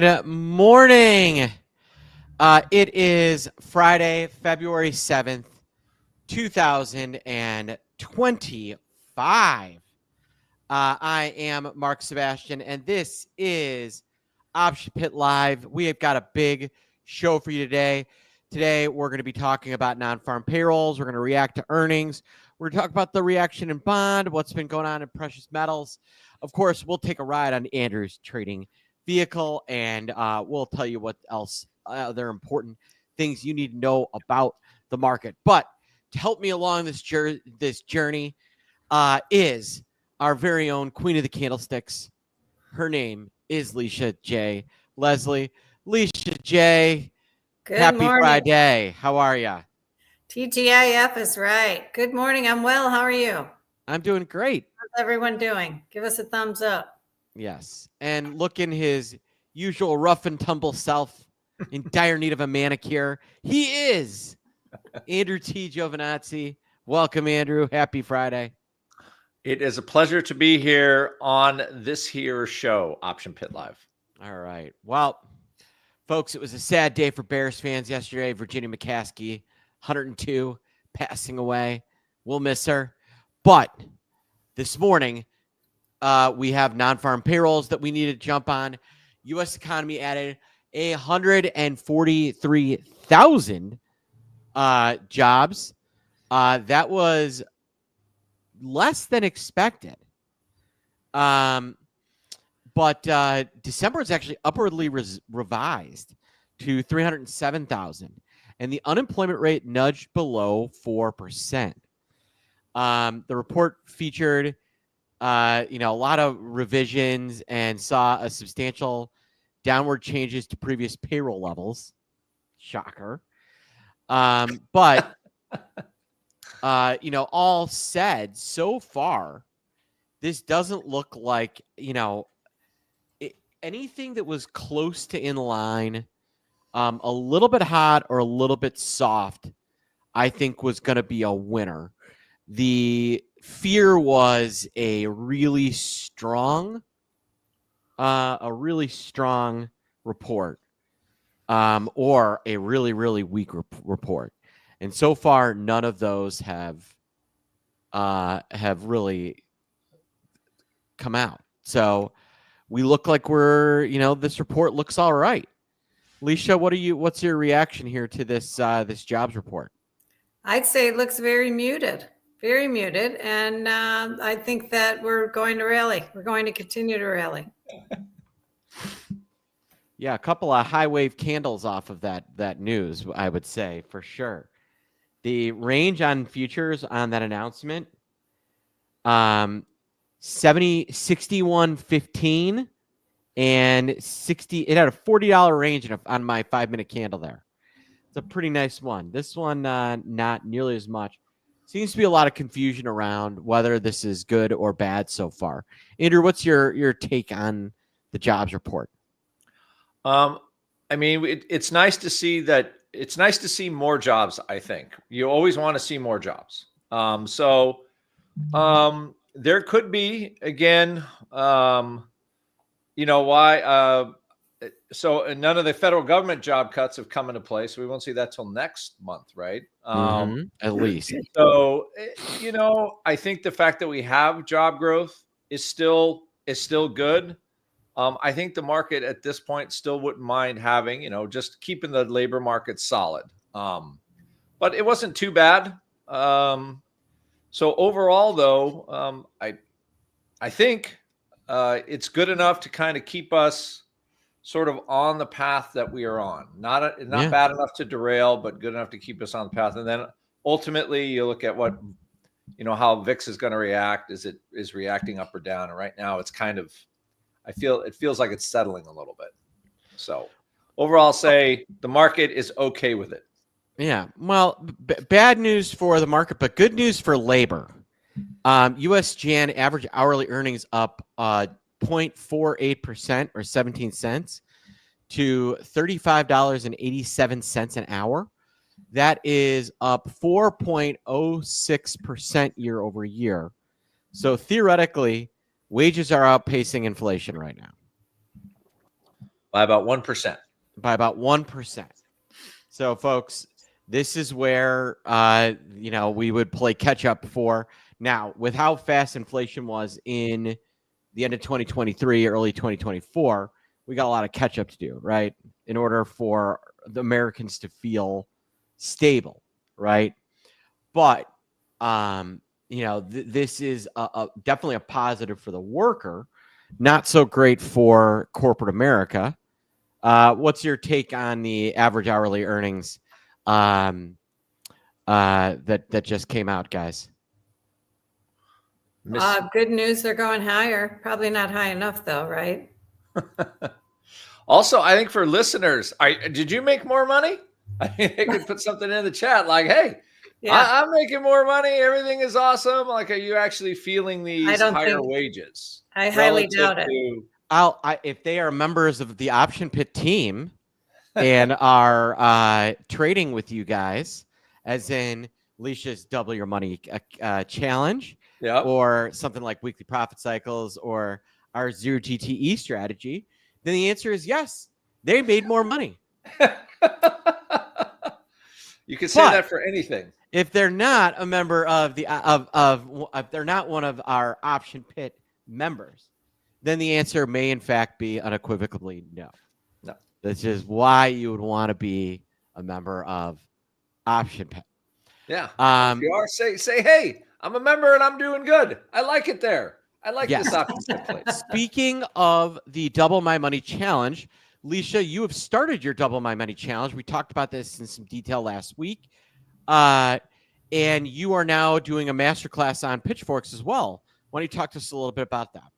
Good morning. It is Friday, February 7th, 2025. I am Mark Sebastian, and this is Option Pit Live. We have got a big show for you today. Today, we're going to be talking about non-farm payrolls. We're going to react to earnings. We're going to talk about the reaction in bond, what's been going on in precious metals. Of course, we'll take a ride on Andrew's trading vehicle, and we'll tell you what else other important things you need to know about the market. But to help me along this journey is our very own Queen of the Candlesticks. Her name is Licia J. Leslie. Licia J. Good Happy morning. Friday. How are you? TGIF is right. Good morning. I'm well. How are you? I'm doing great. How's everyone doing? Give us a thumbs up. Yes. And looking his usual rough and tumble self in dire need of a manicure. He is Andrew T. Giovinazzi. Welcome, Andrew. Happy Friday. It is a pleasure to be here on this here show, Option Pit Live. All right. Well, folks, it was a sad day for Bears fans yesterday. Virginia McCaskey, 102, passing away. We'll miss her. But this morning, we have non-farm payrolls that we need to jump on. U.S. economy added 143,000 jobs. That was less than expected. But December is actually upwardly revised to 307,000, and the unemployment rate nudged below 4%. The report featured a lot of revisions and saw a substantial downward changes to previous payroll levels. Shocker. But all said, so far, this doesn't look like, anything that was close to in line, a little bit hot or a little bit soft, I think was going to be a winner. The fear was a really strong report, or a really, really weak report. And so far, none of those have really come out. So we look like we're, this report looks all right. Licia, what's your reaction here to this jobs report? I'd say it looks very muted. Very muted. And I think that we're going to rally. We're going to continue to rally. Yeah, a couple of high wave candles off of that news, I would say, for sure. The range on futures on that announcement, 61.15 and 60. It had a $40 range on my 5-minute candle there. It's a pretty nice one. This one, not nearly as much. Seems to be a lot of confusion around whether this is good or bad so far. Andrew, what's your take on the jobs report? It's nice to see that. It's nice to see more jobs. I think you always want to see more jobs. There could be again. Why? So none of the federal government job cuts have come into play, so we won't see that till next month, right? At least. So I think the fact that we have job growth is still good. I think the market at this point still wouldn't mind having, just keeping the labor market solid. But it wasn't too bad. So overall, though, I think it's good enough to kind of keep us sort of on the path that we are on. Not bad enough to derail, but good enough to keep us on the path. And then ultimately, you look at what, how VIX is going to react. Is reacting up or down? And right now, it's kind of. It feels like it's settling a little bit. So overall, say the market is okay with it. Yeah. Well, bad news for the market, but good news for labor. U.S. Jan average hourly earnings up 0.48% or 17 cents to $35.87 an hour. That is up 4.06% year over year. So theoretically, wages are outpacing inflation right now. by about 1%. By about 1%. So, folks, this is where we would play catch up for. Now, with how fast inflation was in the end of 2023, early 2024, we got a lot of catch up to do, right? In order for the Americans to feel stable, right? But this is definitely a positive for the worker, not so great for corporate America. What's your take on the average hourly earnings that just came out, guys? Good news, they're going higher. Probably not high enough, though, right? Also, I think for listeners, did you make more money? I mean, they could put something in the chat like, hey, yeah. I'm making more money. Everything is awesome. Like, are you actually feeling these higher wages? I highly doubt it. If they are members of the Option Pit team and are trading with you guys, as in Licia's Double Your Money challenge, or something like weekly profit cycles or our zero GTE strategy, then the answer is yes. They made more money. You can say that for anything. If they're not a member of the if they're not one of our Option Pit members, then the answer may in fact be unequivocally no. No. This is why you would want to be a member of Option Pit. Yeah. If you are, say, hey, I'm a member and I'm doing good. I like it there. I like this Option Pit place. Speaking of the Double My Money Challenge, Licia, you have started your Double My Money Challenge. We talked about this in some detail last week. And you are now doing a masterclass on pitchforks as well. Why don't you talk to us a little bit about that?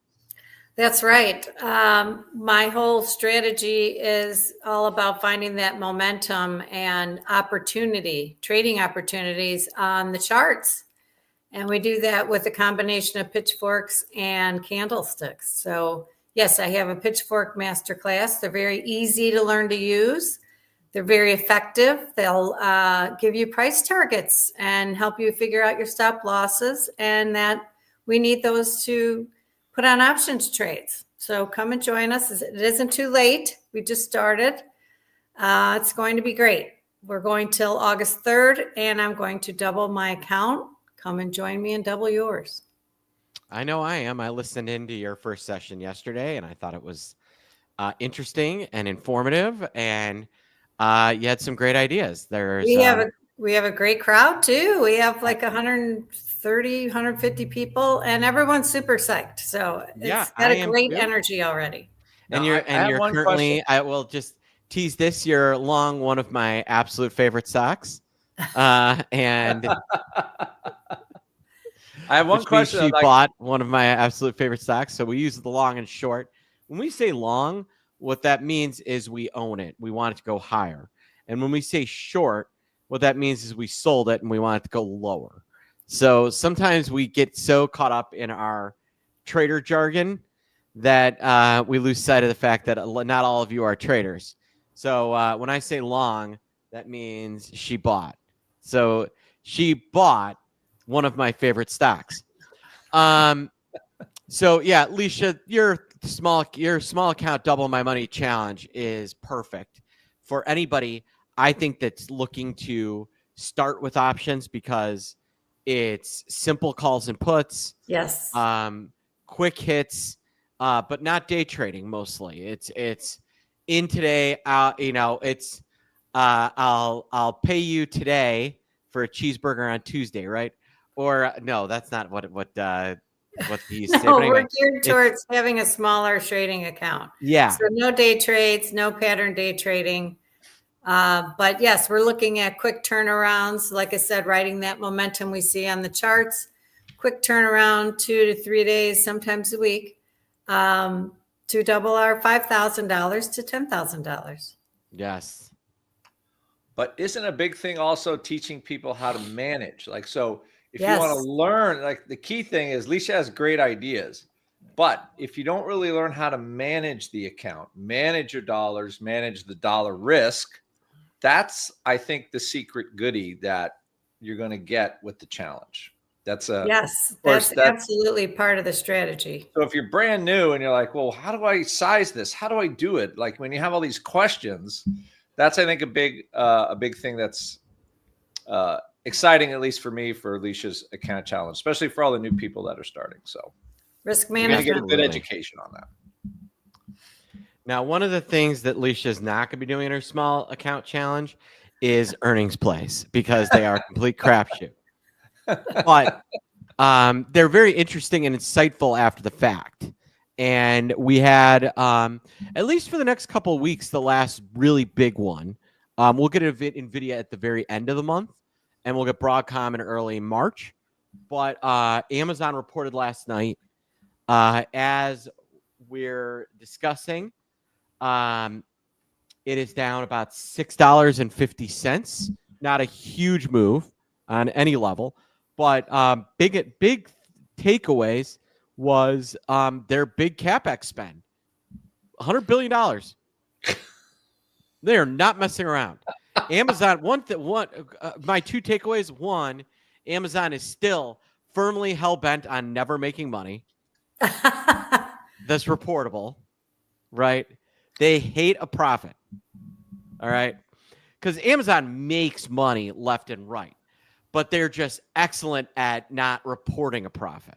That's right. My whole strategy is all about finding that momentum and opportunity, trading opportunities on the charts. And we do that with a combination of pitchforks and candlesticks. So yes, I have a pitchfork masterclass. They're very easy to learn to use. They're very effective. They'll give you price targets and help you figure out your stop losses, and that we need those to put on options trades. So come and join us. It isn't too late. We just started. It's going to be great. We're going till August 3rd, and I'm going to double my account. Come and join me and double yours. I know I am. I listened into your first session yesterday, and I thought it was interesting and informative, and you had some great ideas. We have a great crowd too. We have like 130, 150 people, and everyone's super psyched. So it's got a great energy already. And you're currently, I will just tease this, you're long one of my absolute favorite stocks. And I have one question. She bought one of my absolute favorite stocks. So we use the long and short. When we say long, what that means is we own it. We want it to go higher. And when we say short, what that means is we sold it and we want it to go lower. So sometimes we get so caught up in our trader jargon that we lose sight of the fact that not all of you are traders. So when I say long, that means she bought. So she bought one of my favorite stocks. So yeah, Licia, your small account Double My Money challenge is perfect for anybody, I think, that's looking to start with options, because it's simple calls and puts. Yes. Quick hits, but not day trading mostly. It's in today. It's I'll pay you today for a cheeseburger on Tuesday, right? Or no, that's not what these say. No, anyway, we're geared towards having a smaller trading account. Yeah. So no day trades, no pattern day trading. But yes, we're looking at quick turnarounds. Like I said, riding that momentum we see on the charts, quick turnaround, 2 to 3 days, sometimes a week, to double our $5,000 to $10,000. Yes. But isn't a big thing also teaching people how to manage? Like, so if you want to learn, like, the key thing is Licia has great ideas, but if you don't really learn how to manage the account, manage your dollars, manage the dollar risk, that's, I think, the secret goodie that you're going to get with the challenge. That's Yes, of course, that's absolutely part of the strategy. so if you're brand new and you're like, well, how do I size this? How do I do it? Like when you have all these questions, that's, I think, a big thing that's exciting, at least for me, for Alicia's account challenge, especially for all the new people that are starting. So Risk you're going to get a management. good education on that. Now, one of the things that Licia is not going to be doing in her small account challenge is earnings plays because they are a complete crapshoot. But they're very interesting and insightful after the fact. And we had, at least for the next couple of weeks, the last really big one. We'll get NVIDIA at the very end of the month, and we'll get Broadcom in early March. But Amazon reported last night, as we're discussing, it is down about $6.50. Not a huge move on any level, but big takeaways was their big CapEx spend, $100 billion. They are not messing around. Amazon, my two takeaways: one, Amazon is still firmly hell bent on never making money. That's reportable, right? They hate a profit. All right. Because Amazon makes money left and right, but they're just excellent at not reporting a profit.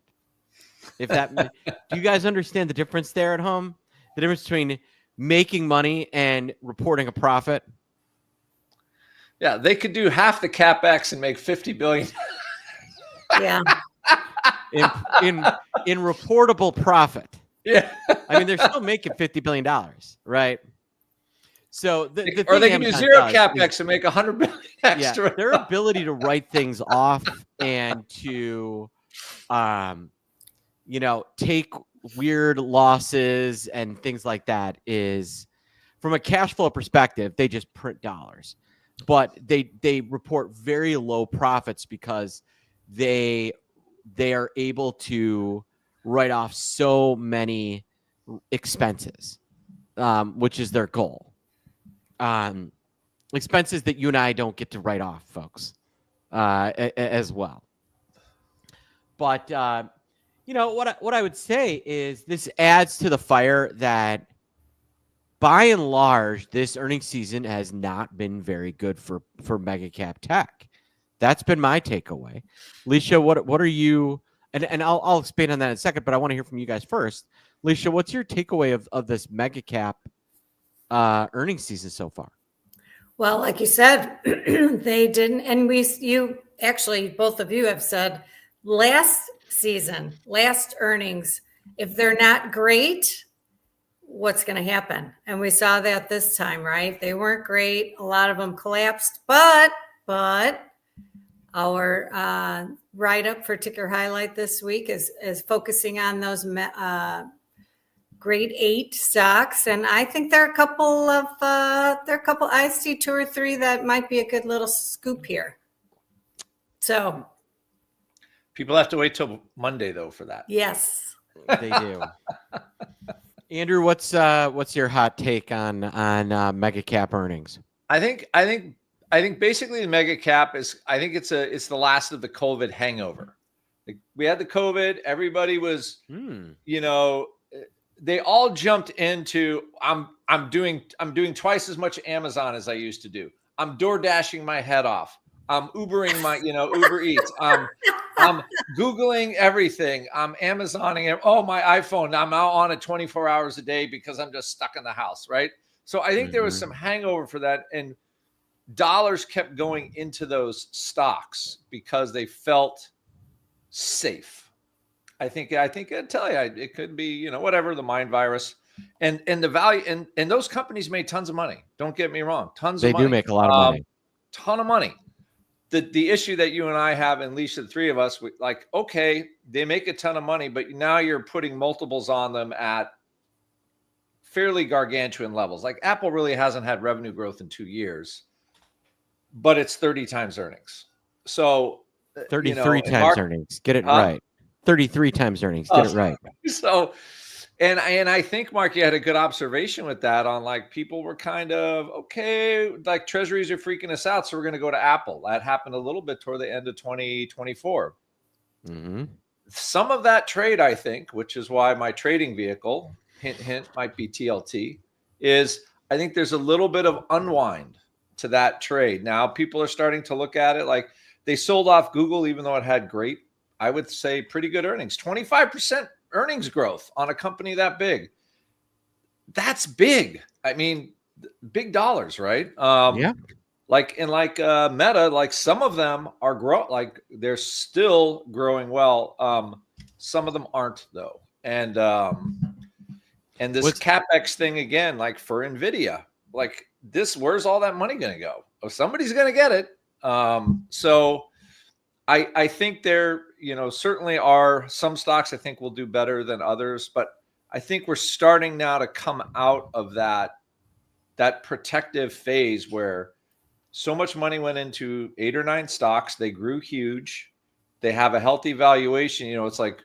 If that, do you guys understand the difference there at home? The difference between making money and reporting a profit? Yeah, they could do half the CapEx and make 50 billion. Yeah. In reportable profit. Yeah. I mean, they're still making $50 billion, right? So or they can do zero CapEx and make 100 billion extra. Yeah, their ability to write things off and to, take weird losses and things like that is, from a cash flow perspective, they just print dollars, but they report very low profits because they are able to write off so many expenses, which is their goal. Expenses that you and I don't get to write off, folks, as well. But what I would say is this adds to the fire that, by and large, this earnings season has not been very good for mega cap tech. That's been my takeaway. Licia, what are you? And I'll expand on that in a second, but I want to hear from you guys first. Licia, what's your takeaway of this mega cap earnings season so far? Well, like you said, they didn't, and you actually, both of you have said last earnings, if they're not great, what's going to happen? And we saw that this time, right? They weren't great. A lot of them collapsed, but our write-up for Ticker Highlight this week is focusing on those grade 8 stocks, and I think there are a couple. I see 2 or 3 that might be a good little scoop here. So people have to wait till Monday though for that. Yes, they do. Andrew, what's your hot take on mega cap earnings? I think basically the mega cap is, I think it's the last of the COVID hangover. Like, we had the COVID, everybody was, they all jumped into, I'm doing twice as much Amazon as I used to do. I'm door dashing my head off. I'm Ubering my, Uber Eats. I'm Googling everything. I'm Amazoning. Oh, my iPhone. I'm out on it 24 hours a day because I'm just stuck in the house. Right. So I think there was some hangover for that, and dollars kept going into those stocks because they felt safe. I think I tell you, it could be, whatever, the mind virus, and the value, and those companies made tons of money. Don't get me wrong. They do make a lot of money. Ton of money. The issue that you and I have, and Licia, the three of us, okay, they make a ton of money, but now you're putting multiples on them at fairly gargantuan levels. Like Apple really hasn't had revenue growth in 2 years, but it's 30 times earnings. So 33 times earnings. Get it right. 33 times earnings. Get it right. So, and I think, Mark, you had a good observation with that on, like, people were kind of, okay, like treasuries are freaking us out, so we're going to go to Apple. That happened a little bit toward the end of 2024. Mm-hmm. Some of that trade, I think, which is why my trading vehicle, hint, hint, might be TLT, is I think there's a little bit of unwind to that trade. Now people are starting to look at it like they sold off Google, even though it had great, I would say, pretty good earnings, 25% earnings growth on a company that big. That's big. I mean, big dollars, right? Yeah. Like Meta, like some of them are like they're still growing well. Some of them aren't though. And this CapEx thing again, like for Nvidia, like this, where's all that money going to go? Oh, somebody's going to get it. So I think there, certainly are some stocks I think will do better than others, but I think we're starting now to come out of that protective phase where so much money went into 8 or 9 stocks. They grew huge. They have a healthy valuation. It's like,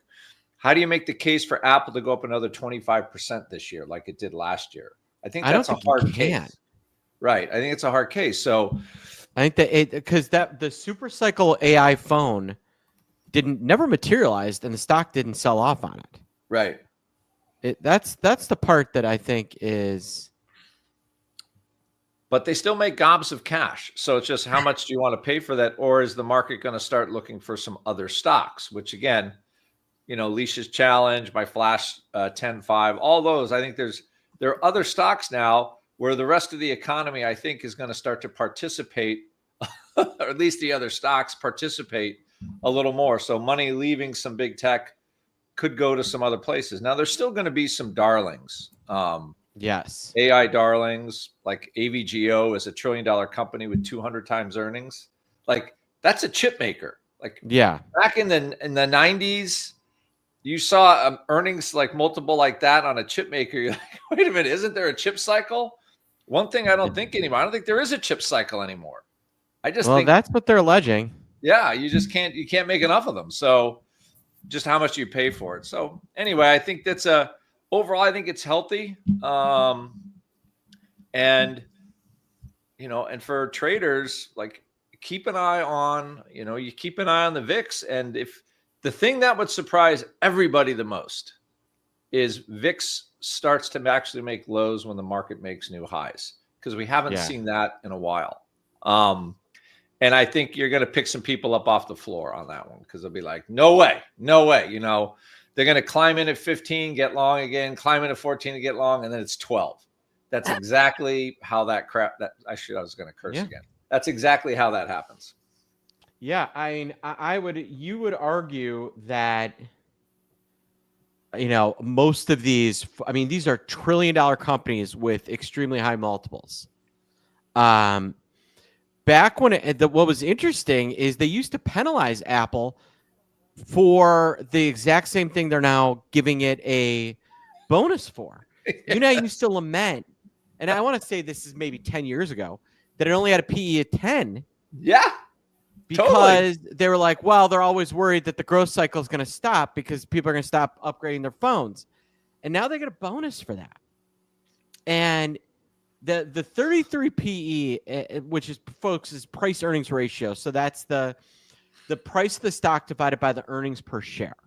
how do you make the case for Apple to go up another 25% this year like it did last year? I think that's a hard case. Right. I think it's a hard case. So I think that because the super cycle AI phone never materialized and the stock didn't sell off on it. Right. That's the part that I think is. But they still make gobs of cash. So it's just how much do you want to pay for that? Or is the market going to start looking for some other stocks, which again, Licia's Challenge, my Flash 10.5, all those. I think there are other stocks now where the rest of the economy, I think, is going to start to participate, or at least the other stocks participate a little more. So money leaving some big tech could go to some other places. Now, there's still going to be some darlings. Yes. AI darlings, like AVGO is $1 trillion company with 200 times earnings. Like that's a chip maker. Like back in the 90s, you saw earnings like multiple like that on a chip maker. You're like, wait a minute, isn't there a chip cycle? One thing I don't think anymore. I don't think there is a chip cycle anymore. I just think that's what they're alleging. Yeah, you can't make enough of them. So just how much do you pay for it? So anyway, I think overall, I think it's healthy. And for traders, like keep an eye on, you keep an eye on the VIX. And if the thing that would surprise everybody the most is VIX starts to actually make lows when the market makes new highs, because we haven't seen that in a while. And I think you're going to pick some people up off the floor on that one, because they'll be like, no way. They're going to climb in at 15, get long again, climb in at 14 to get long, and then it's 12. That's exactly how that crap that I was going to curse again. That's exactly how that happens. Yeah, I mean, you would argue that most of these, I mean, these are $1 trillion companies with extremely high multiples. Back when what was interesting is they used to penalize Apple for the exact same thing they're now giving it a bonus for. Yes. Used to lament, and I want to say this is maybe 10 years ago, that it only had a PE of 10. Yeah. Because they were like, well, they're always worried that the growth cycle is going to stop because people are going to stop upgrading their phones. And now they get a bonus for that. And the 33 PE, which is, folks, is price earnings ratio. So that's the price of the stock divided by the earnings per share.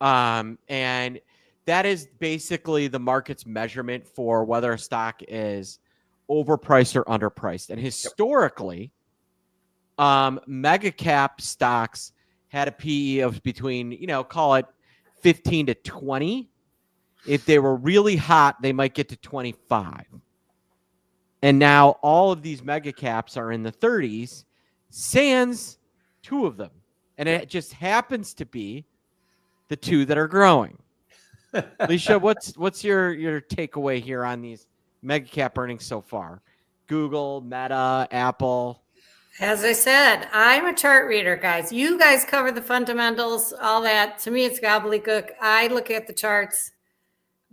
And that is basically the market's measurement for whether a stock is overpriced or underpriced. And historically, mega cap stocks had a PE of between, call it 15 to 20. If they were really hot, they might get to 25. And now all of these mega caps are in the 30s, sans 2 of them. And it just happens to be the 2 that are growing. Licia, what's your takeaway here on these mega cap earnings so far? Google, Meta, Apple. As I said, I'm a chart reader, guys. You guys cover the fundamentals, all that. To me, it's gobbledygook. I look at the charts,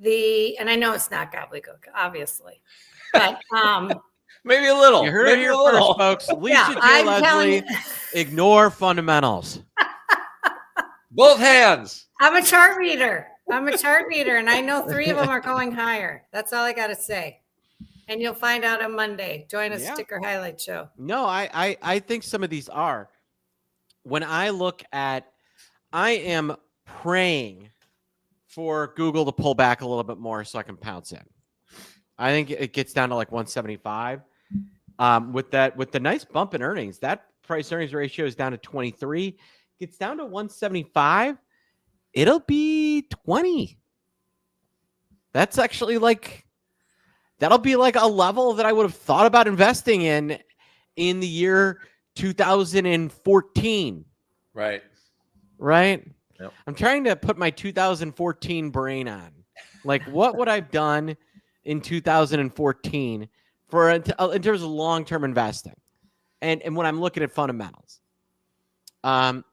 and I know it's not gobbledygook, obviously, but maybe a little. You heard it here first, folks. Licia J. Leslie, ignore fundamentals. Both hands. I'm a chart reader. And I know 3 of them are going higher. That's all I got to say. And you'll find out on Monday. Join us, Sticker Highlight Show. No, I think some of these are. When I look at I am praying for Google to pull back a little bit more so I can pounce in. I think it gets down to like 175. With the nice bump in earnings, that price earnings ratio is down to 23. Gets down to 175. It'll be 20. That's actually that'll be like a level that I would have thought about investing in the year 2014. Right. Right. Yep. I'm trying to put my 2014 brain on. Like, what would I've done in 2014 in terms of long-term investing, and when I'm looking at fundamentals. And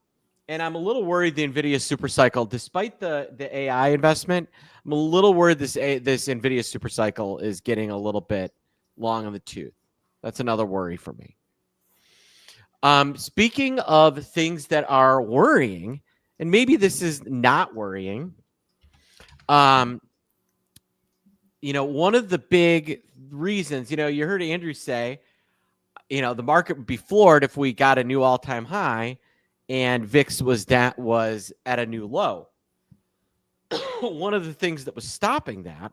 I'm a little worried the NVIDIA super cycle, despite the AI investment, I'm a little worried this NVIDIA super cycle is getting a little bit long on the tooth. That's another worry for me. Speaking of things that are worrying, and maybe this is not worrying, one of the big reasons, you heard Andrew say, the market would be floored if we got a new all-time high and VIX was at a new low. One of the things that was stopping that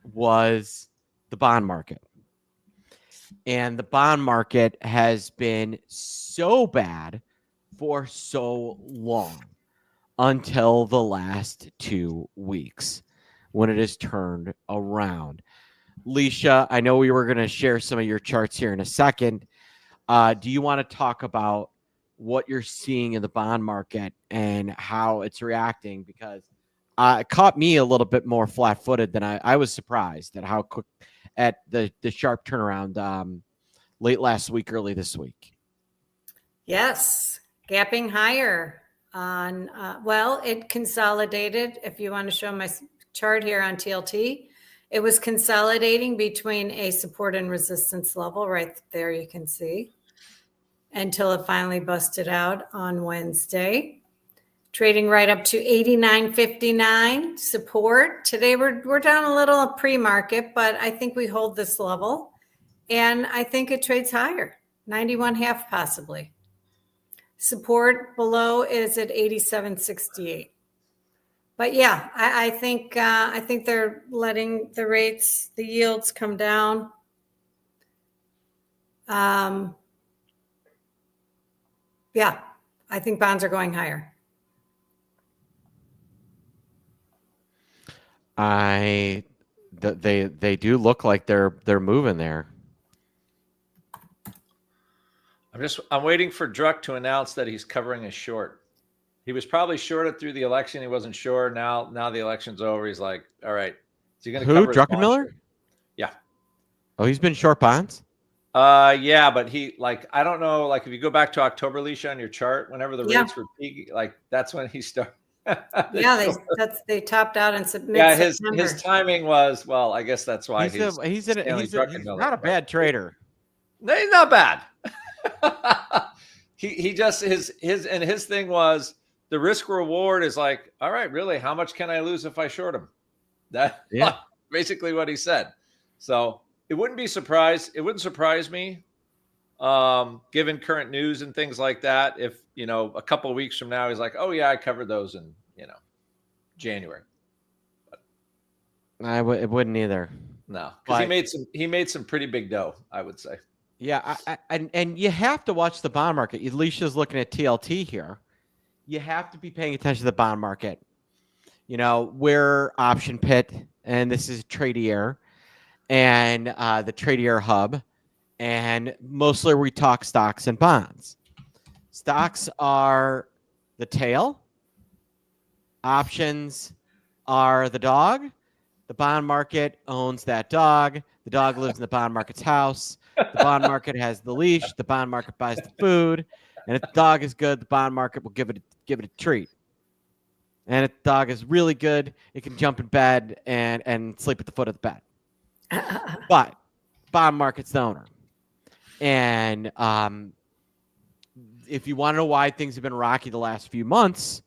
was the bond market. And the bond market has been so bad for so long until the last 2 weeks when it has turned around. Licia, I know we were going to share some of your charts here in a second. Do you want to talk about what you're seeing in the bond market and how it's reacting? Because it caught me a little bit more flat-footed than I was surprised at how quick at the sharp turnaround late last week, early this week. Yes, gapping higher on, it consolidated. If you want to show my chart here on TLT, it was consolidating between a support and resistance level right there, you can see, until it finally busted out on Wednesday. Trading right up to 89.59 support. Today we're down a little pre-market, but I think we hold this level, and I think it trades higher, 91.5 possibly. Support below is at 87.68. But yeah, I think they're letting the yields come down. Yeah, I think bonds are going higher. They do look like they're moving there. I'm waiting for Druck to announce that he's covering a short. He was probably shorted through the election. He wasn't sure. Now the election's over. He's like, all right. Is he going to cover Druckenmiller? Yeah. Oh, he's been short bonds? Yeah, but I don't know, if you go back to October, Licia, on your chart, whenever the rates were peaking, that's when he started. Yeah, they topped out in September. Yeah, his timing was, well, I guess that's why he's not a bad trader. No, he's not bad. he just his thing was the risk reward is like, all right, really, how much can I lose if I short him? That basically what he said. So it wouldn't surprise me, given current news and things like that, if a couple of weeks from now he's like, oh yeah, I covered those in January. It wouldn't either. No, because he made some pretty big dough, I would say. Yeah, and you have to watch the bond market. Alicia's looking at TLT here. You have to be paying attention to the bond market. We're Option Pit, and this is Tradier, and the Tradier Hub, and mostly we talk stocks and bonds. Stocks are the tail. Options are the dog. The bond market owns that dog. The dog lives in the bond market's house. The bond market has the leash. The bond market buys the food. And if the dog is good, the bond market will give it a treat. And if the dog is really good, it can jump in bed and sleep at the foot of the bed. But bond market's the owner. And if you want to know why things have been rocky the last few months,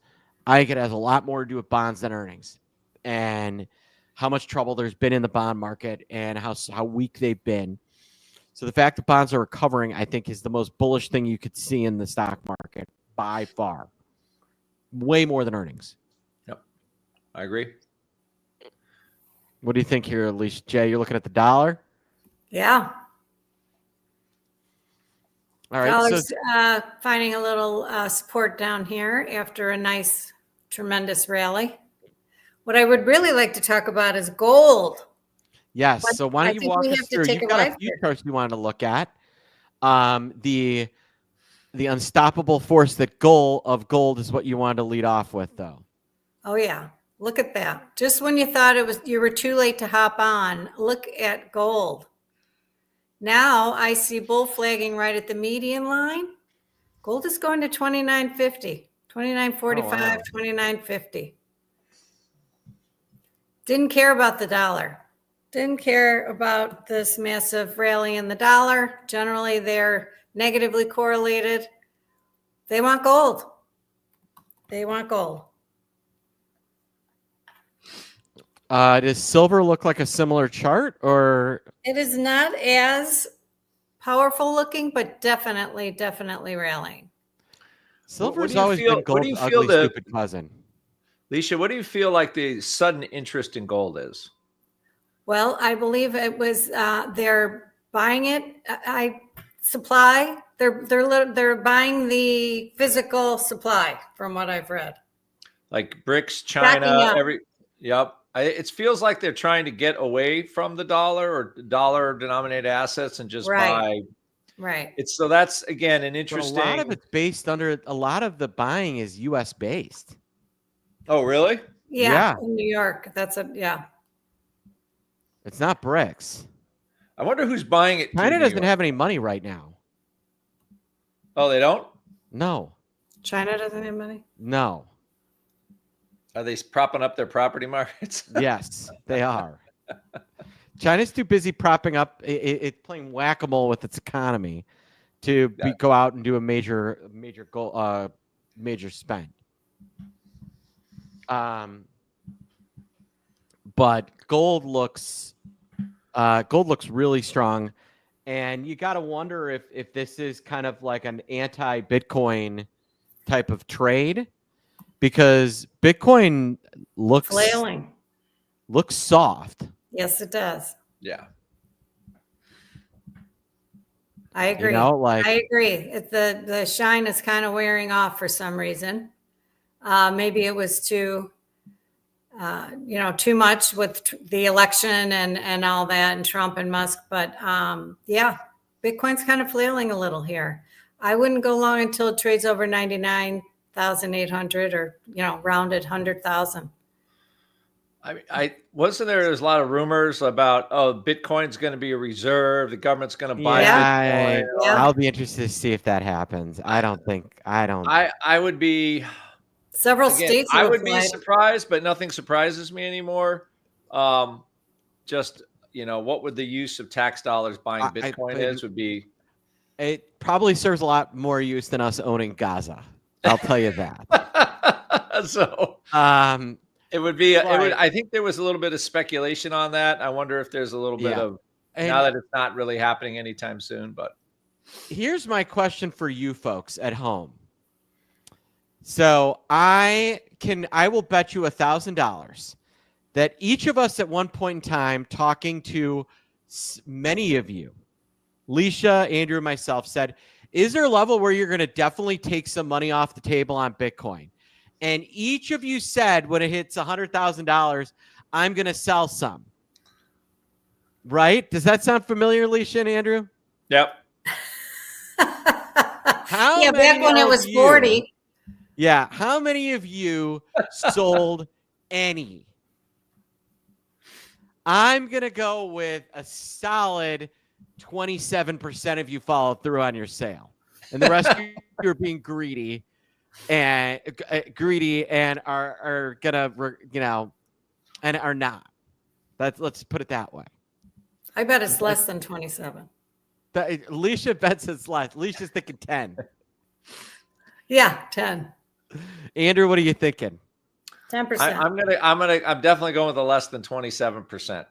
I think it has a lot more to do with bonds than earnings, and how much trouble there's been in the bond market and how weak they've been. So the fact that bonds are recovering, I think, is the most bullish thing you could see in the stock market by far. way more than earnings. Yep, I agree. What do you think here, Alicia? Jay, you're looking at the dollar? Yeah. All right. Dollar's finding a little support down here after a nice, tremendous rally. What I would really like to talk about is gold. Yes. But So why I don't you think walk we us have to through? take You've a got a ride few here. charts you wanted to look at. The unstoppable force that gold is what you wanted to lead off with, though. Oh yeah, look at that. Just when you thought you were too late to hop on, look at gold. Now I see bull flagging right at the median line. Gold is going to 29.50, 29.45, Oh, wow. 29.50. Didn't care about the dollar. Didn't care about this massive rally in the dollar. Generally, they're negatively correlated. They want gold. They want gold. Does silver look like a similar chart, or It is not as powerful looking, but definitely rallying. silver's always been gold's ugly, stupid cousin? Licia, what do you feel like the sudden interest in gold is? Well, I believe it was they're buying it. Supply. They're buying the physical supply, from what I've read. Like BRICS, Backing China, up. Yep. It feels like they're trying to get away from the dollar or dollar-denominated assets and just buy. Right. So that's again an But interesting. a lot of it's based under. A lot of the buying is U.S. based. Oh, really? Yeah. In New York, yeah. It's not BRICS. I wonder who's buying it. China doesn't have any money right now. Oh, they don't? No. China doesn't have money? No. Are they propping up their property markets? Yes, they are. China's too busy propping up. It's playing whack-a-mole with its economy to go out and do a major goal, major spend. But gold looks really strong, and you got to wonder if this is kind of like an anti-Bitcoin type of trade, because Bitcoin looks soft. Yes, it does. Yeah. I agree. I agree. The shine is kind of wearing off for some reason. Maybe it was too much with the election and all that, and Trump and Musk. But yeah, Bitcoin's kind of flailing a little here. I wouldn't go long until it trades over 99,800 or rounded 100,000. I wasn't there's a lot of rumors about Bitcoin's going to be a reserve, the government's going to buy Bitcoin. I'll be interested to see if that happens. I would be states. I would be surprised, but nothing surprises me anymore. Just what would the use of tax dollars buying Bitcoin would be. It probably serves a lot more use than us owning Gaza. I'll tell you that. So it would be. I think there was a little bit of speculation on that. I wonder if there's a little bit of now that it's not really happening anytime soon. But here's my question for you folks at home. So I will bet you $1,000 that each of us at one point in time, talking to many of you, Licia, Andrew, and myself, said, is there a level where you're going to definitely take some money off the table on Bitcoin? And each of you said when it hits $100,000, I'm going to sell some. Right? Does that sound familiar, Licia and Andrew? Yep. Back when it was 40. Yeah. How many of you sold any? I'm going to go with a solid 27% of you followed through on your sale. And the rest of you are being greedy and are going to, and are not. Let's put it that way. I bet it's less than 27. Licia bets it's less. Licia's thinking 10. Yeah, 10. Andrew, what are you thinking? 10%. I'm definitely going with a less than 27%.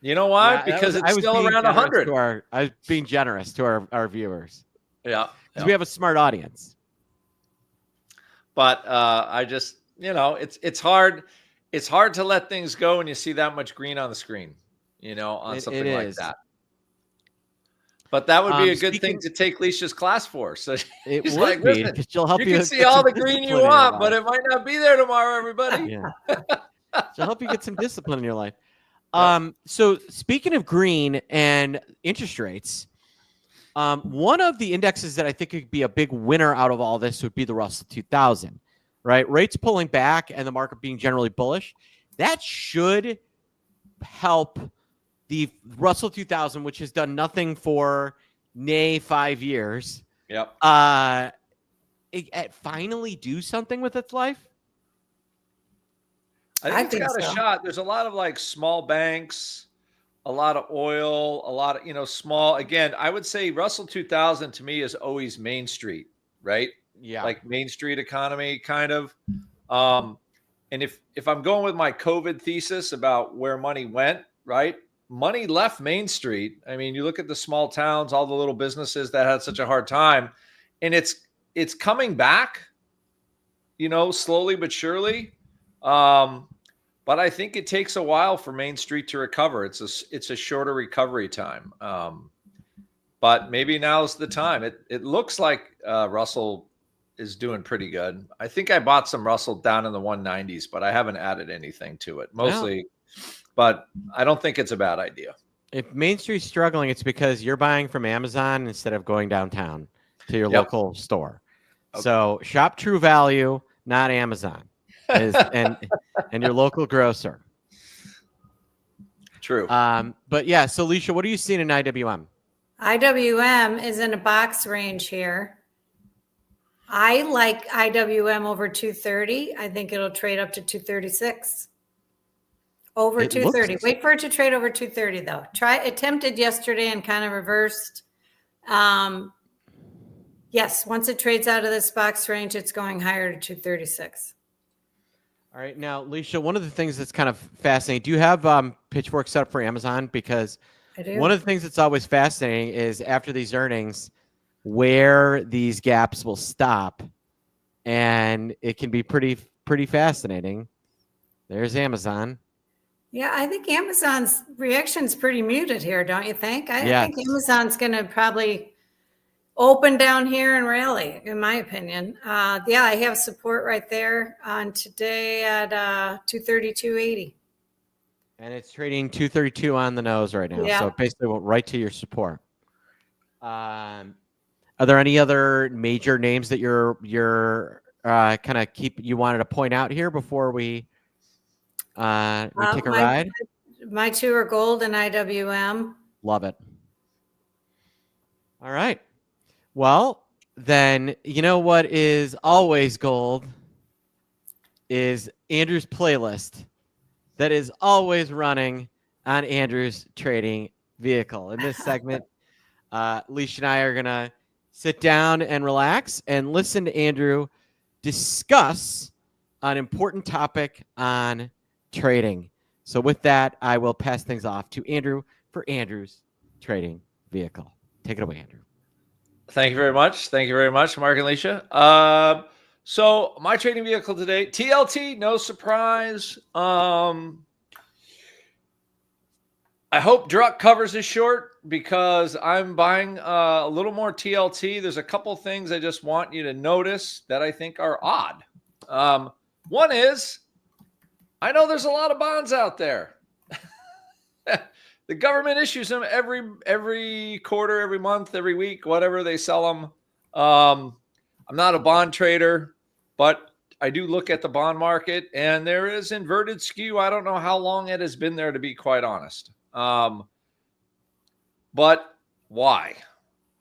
You know why? Yeah, because it's still around 100. I was being generous to our viewers. Yeah. Because we have a smart audience. But I just, it's hard. It's hard to let things go when you see that much green on the screen, on It something like is. that. But that would be a good Speaking, thing to take Licia's class for. So it he's would like, be listen, because she'll help you you can see get all some the green you discipline in your want, but life. it might not be there tomorrow, everybody. Yeah. She'll help you get some discipline in your life. Yep. So speaking of green and interest rates, one of the indexes that I think could be a big winner out of all this would be the Russell 2000, right? Rates pulling back and the market being generally bullish. That should help the Russell 2000, which has done nothing for 5 years. Yep. It finally do something with its life. I think it's got so. a shot. There's a lot of like small banks, a lot of oil, a lot of, small. Again, I would say Russell 2000 to me is always Main Street, right? Yeah. Like Main Street economy kind of. And if I'm going with my COVID thesis about where money went, right? Money left Main Street. I mean, you look at the small towns, all the little businesses that had such a hard time, and it's coming back, slowly but surely. But I think it takes a while for Main Street to recover. It's a shorter recovery time. But maybe now's the time. It looks like Russell is doing pretty good. I think I bought some Russell down in the 190s, but I haven't added anything to it. Mostly, but I don't think it's a bad idea. If Main Street's struggling, it's because you're buying from Amazon instead of going downtown to your local store. Okay. So shop True Value, not Amazon, and your local grocer. True. But yeah, so Licia, what are you seeing in IWM? IWM is in a box range here. I like IWM over 230. I think it'll trade up to 236. Over 230. Wait for it to trade over 230 though. It attempted yesterday and kind of reversed. Yes, once it trades out of this box range, it's going higher to 236. All right. Now, Licia, one of the things that's kind of fascinating, do you have Pitchfork set up for Amazon? Because I do. One of the things that's always fascinating is after these earnings, where these gaps will stop. And it can be pretty fascinating. There's Amazon. Yeah, I think Amazon's reaction is pretty muted here, don't you think? I think Amazon's going to probably open down here and rally, in my opinion. Yeah, I have support right there on today at 232.80. And it's trading 232 on the nose right now. Yeah. So it basically went right to your support. Are there any other major names that you're kind of you wanted to point out here before we take a ride? My two are gold and IWM. Love it. All right. Well, then you know what is always gold is Andrew's playlist that is always running on Andrew's trading vehicle. In this segment, Licia and I are going to sit down and relax and listen to Andrew discuss an important topic on trading. So with that, I will pass things off to Andrew for Andrew's trading vehicle. Take it away, Andrew. Thank you very much. Thank you very much, Mark and Licia. So my trading vehicle today, TLT, no surprise. I hope Druck covers this short because I'm buying a little more TLT. There's a couple things I just want you to notice that I think are odd. One is, I know there's a lot of bonds out there. The government issues them every quarter, every month, every week, whatever they sell them. I'm not a bond trader, but I do look at the bond market, and there is inverted skew. I don't know how long it has been there, to be quite honest. But why?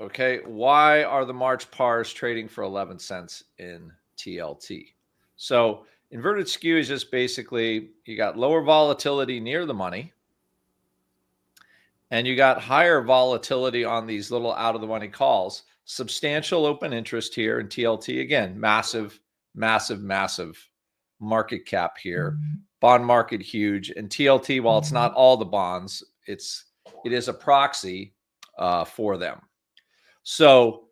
Okay, why are the March pars trading for 11 cents in TLT? So inverted skew is just basically you got lower volatility near the money, and you got higher volatility on these little out of the money calls. Substantial open interest here in TLT. Again, massive, massive, massive market cap here. Bond market huge. And TLT, while it's not all the bonds, it is a proxy for them. So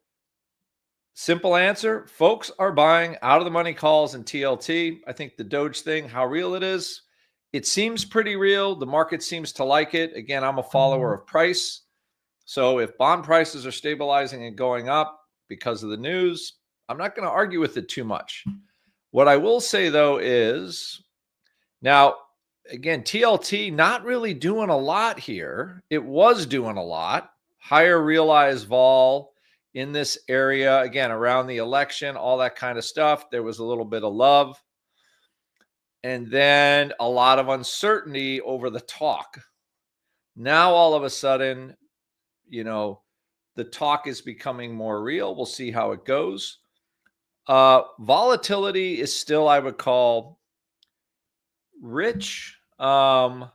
Simple answer, folks are buying out of the money calls and TLT. I think the Doge thing, how real it is, it seems pretty real. The market seems to like it. Again, I'm a follower of price. So if bond prices are stabilizing and going up because of the news, I'm not going to argue with it too much. What I will say, though, is now, again, TLT not really doing a lot here. It was doing a lot. Higher realized vol in this area, again, around the election, all that kind of stuff. There was a little bit of love. And then a lot of uncertainty over the talk. Now, all of a sudden, the talk is becoming more real. We'll see how it goes. Volatility is still, I would call, rich, but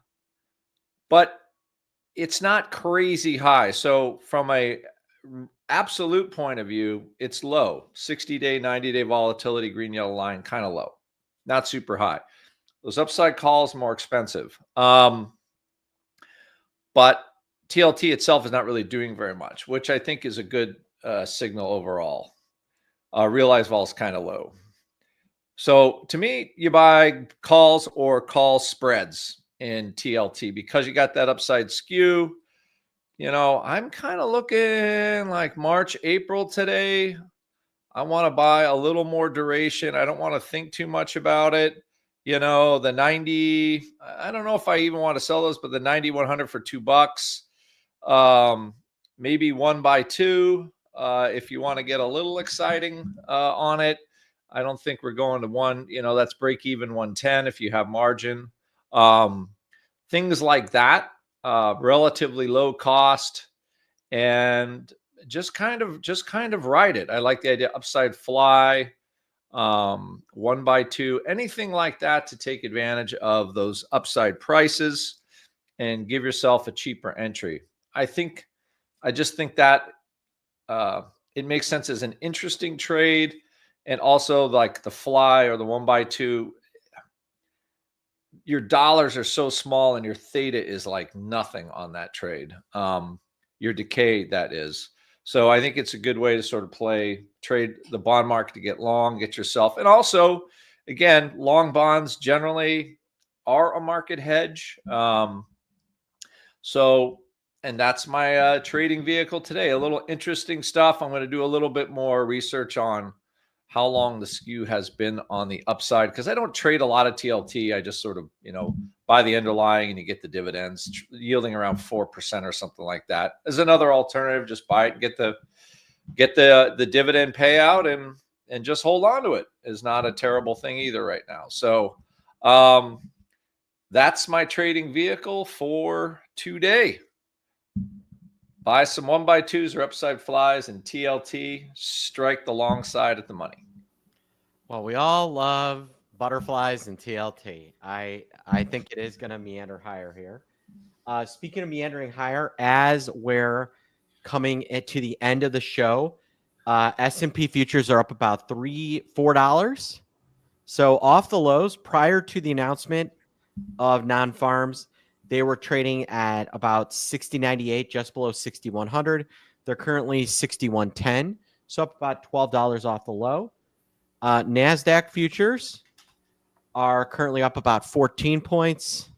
it's not crazy high. So from a absolute point of view, it's low. 60-day, 90-day volatility, green, yellow line, kind of low. Not super high. Those upside calls more expensive. But TLT itself is not really doing very much, which I think is a good signal overall. Realized vol is kind of low. So to me, you buy calls or call spreads in TLT because you got that upside skew. I'm kind of looking like March, April today. I want to buy a little more duration. I don't want to think too much about it. The 90, I don't know if I even want to sell those, but the 90-100 for $2. Maybe 1x2 if you want to get a little exciting on it. I don't think we're going to one, that's break even 110 if you have margin. Things like that, relatively low cost, and just kind of ride it. I like the idea upside fly, 1x2, anything like that to take advantage of those upside prices and give yourself a cheaper entry. I just think that it makes sense as an interesting trade. And also like the fly or the 1x2, your dollars are so small and your theta is like nothing on that trade. Your decay, that is. So I think it's a good way to sort of trade the bond market to get long, get yourself. And also, again, long bonds generally are a market hedge. And that's my trading vehicle today. A little interesting stuff. I'm going to do a little bit more research on how long the skew has been on the upside, because I don't trade a lot of TLT. I just sort of, buy the underlying and you get the dividends yielding around 4% or something like that. As another alternative, just buy it and get the dividend payout and just hold on to it is not a terrible thing either right now. So that's my trading vehicle for today. Buy some 1x2s or upside flies and TLT, strike the long side at the money. Well, we all love butterflies and TLT. I think it is going to meander higher here. Speaking of meandering higher, as we're coming to the end of the show, S&P futures are up about $4. So off the lows prior to the announcement of non-farms, they were trading at about 60.98, just below 6,100. They're currently 61.10, so up about $12 off the low. NASDAQ futures are currently up about 14 points.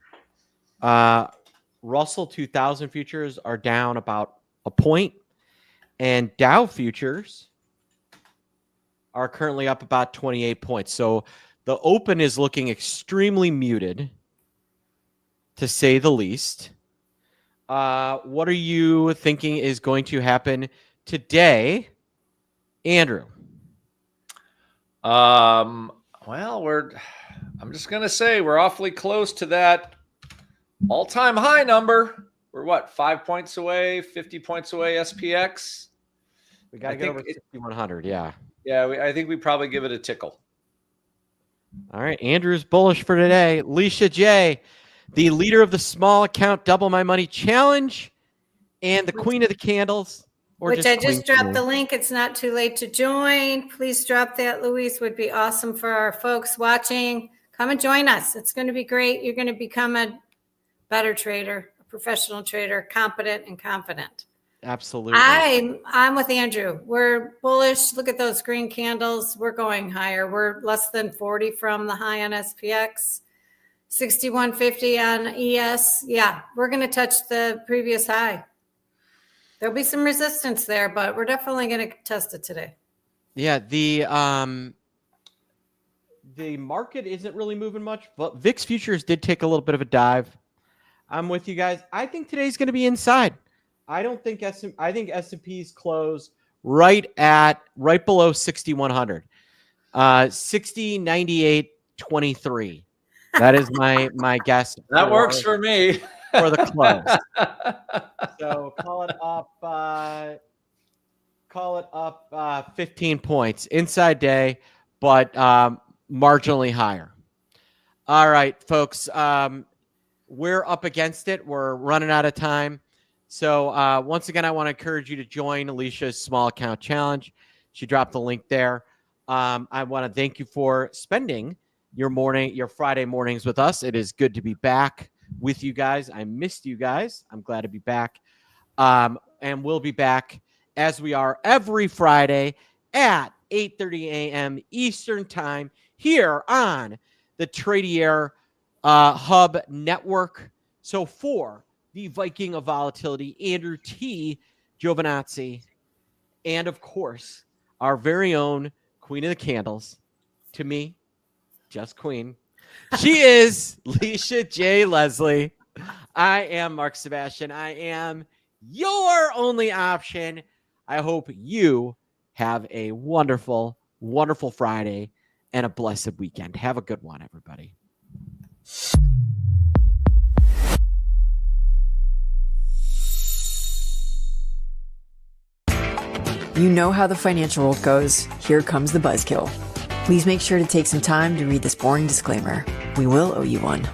Russell 2000 futures are down about a point. And Dow futures are currently up about 28 points. So the open is looking extremely muted, to say the least. What are you thinking is going to happen today, Andrew? Well, I'm just going to say we're awfully close to that all-time high number. We're what, 5 points away, 50 points away, SPX? We got to get over 6,100, yeah. Yeah, I think we probably give it a tickle. All right, Andrew's bullish for today. Licia J., the leader of the small account Double My Money Challenge and the queen of the candles. Which I just dropped the link. It's not too late to join. Please drop that, Luis. Would be awesome for our folks watching. Come and join us. It's going to be great. You're going to become a better trader, a professional trader, competent and confident. Absolutely. I'm with Andrew. We're bullish. Look at those green candles. We're going higher. We're less than 40 from the high on SPX, 6150 on ES. Yeah, we're going to touch the previous high. There'll be some resistance there, but we're definitely going to test it today. Yeah, the market isn't really moving much, but VIX futures did take a little bit of a dive. I'm with you guys. I think today's going to be inside. I think S&P's close right below 6,100. 60.98.23. That is my guess. That works for me. For the close. So call it up 15 points. Inside day, but marginally higher. All right, folks. We're up against it. We're running out of time. So once again, I want to encourage you to join Alicia's Small Account Challenge. She dropped the link there. I want to thank you for spending your Friday mornings with us. It is good to be back with you guys. I missed you guys. I'm glad to be back. And we'll be back as we are every Friday at 8:30 a.m. Eastern Time here on the Tradier Hub Network. So for the Viking of Volatility, Andrew T. Giovinazzi, and of course, our very own Queen of the Candles, to me, just Queen. She is Licia J. Leslie. I am Mark Sebastian. I am your only option. I hope you have a wonderful, wonderful Friday and a blessed weekend. Have a good one, everybody. You know how the financial world goes. Here comes the buzzkill. Please make sure to take some time to read this boring disclaimer. We will owe you one.